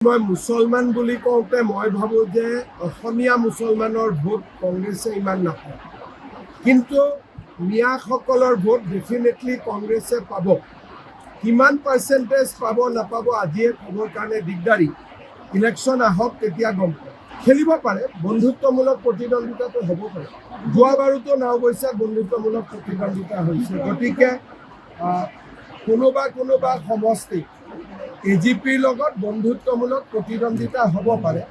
মই মুছলমান বুলি কওঁতে মই ভাবোঁ যে অসমীয়া মুছলমানৰ ভোট কংগ্ৰেছে ইমান নাপায়, কিন্তু মিয়াসকলৰ ভোট ডেফিনেটলি কংগ্ৰেছে পাব। কিমান পাৰ্চেণ্টেজ পাব নাপাব আজিয়ে ক'বৰ কাৰণে দিগদাৰী। ইলেকশ্যন আহক তেতিয়া গম পাম। খেলিব পাৰে, বন্ধুত্বমূলক প্ৰতিদ্বন্দ্বিতাটো হ'ব পাৰে। যোৱাবাৰুতো অৱশ্যে বন্ধুত্বমূলক প্ৰতিদ্বন্দ্বিতা হৈছে, গতিকে কোনোবা সমষ্টি এজিপিৰ লগত বন্ধুত্বমূলক প্ৰতিদ্বন্দ্বিতা হ'ব পাৰে,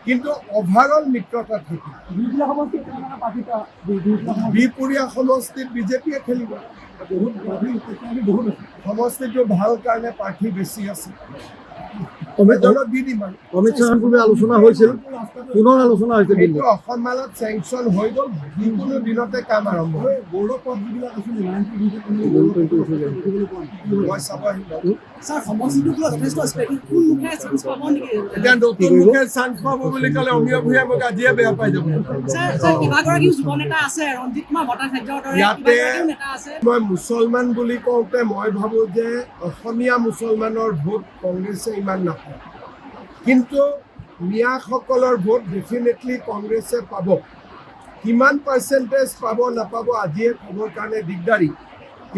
কিন্তু অভাৰঅল মিত্ৰতা থাকিব। বিপুৰীয়া সমষ্টিত বিজেপিয়ে খেলিব। সমষ্টিটো ভাল কাৰণে প্ৰাৰ্থী বেছি আছে। অমিত শ্বাহৰ পূৰ্বে আলোচনা হৈছিল, পুনৰ আলোচনা হৈছে। সেইটো অসম মালত চেংচন হৈ গ'ল, যিকোনো দিনতে কাম আৰম্ভ হয়। মই চাব আহিম। এতিয়া নতুন মুখে চান্স পাব বুলি ক'লে অমীয় ভূঞা মোক আজিয়ে বেয়া পাই যাব। ইয়াতে মই মুছলমান বুলি কওঁতে মই ভাবোঁ যে অসমীয়া মুছলমানৰ ভোট কংগ্ৰেছে ইমান নাপায়, কিন্তু মিয়াসকলৰ ভোট ডেফিনেটলি কংগ্ৰেছে পাব। কিমান পাৰ্চেণ্টেজ পাব নাপাব আজিয়ে ক'বৰ কাৰণে দিগদাৰী।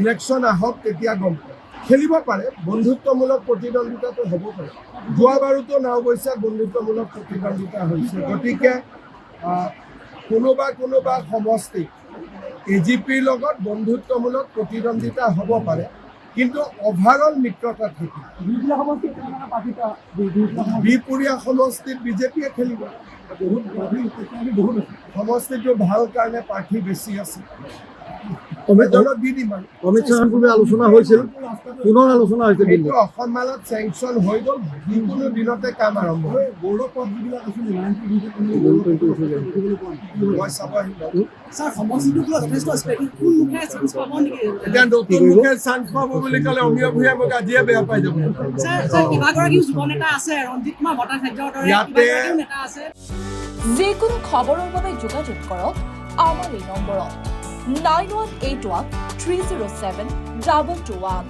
ইলেকশ্যন আহক তেতিয়া গম পাম। খেলিব পাৰে, বন্ধুত্বমূলক প্ৰতিদ্বন্দ্বিতাটো হ'ব পাৰে। যোৱাবাৰুতো অৱশ্যে বন্ধুত্বমূলক প্ৰতিদ্বন্দ্বিতা হৈছে, গতিকে কোনোবা সমষ্টি এজিপিৰ লগত বন্ধুত্বমূলক প্ৰতিদ্বন্দ্বিতা হ'ব পাৰে, কিন্তু অভাৰঅল মিত্ৰতা থাকিব। বিপুৰীয়া সমষ্টিত বিজেপিয়ে খেলিব। সমষ্টিটো ভাল কাৰণে প্ৰাৰ্থী বেছি আছে। অমিত শ্বাহৰ পূৰ্বে আলোচনা হৈছিল, পুনৰ আলোচনা হৈছে। সেইটো অসম মালত চেংচন হৈ গ'ল, যিকোনো দিনতে কাম আৰম্ভ হয়। মই চাব আহিম। এতিয়া নতুন মুখে চান্স পাব বুলি ক'লে অমীয় ভূঞা মোক আজিয়ে বেয়া পাই যাব। ইয়াতে যিকোনো খবৰৰ বাবে যোগাযোগ কৰক আমাৰ এই নম্বৰত 9181 307 221।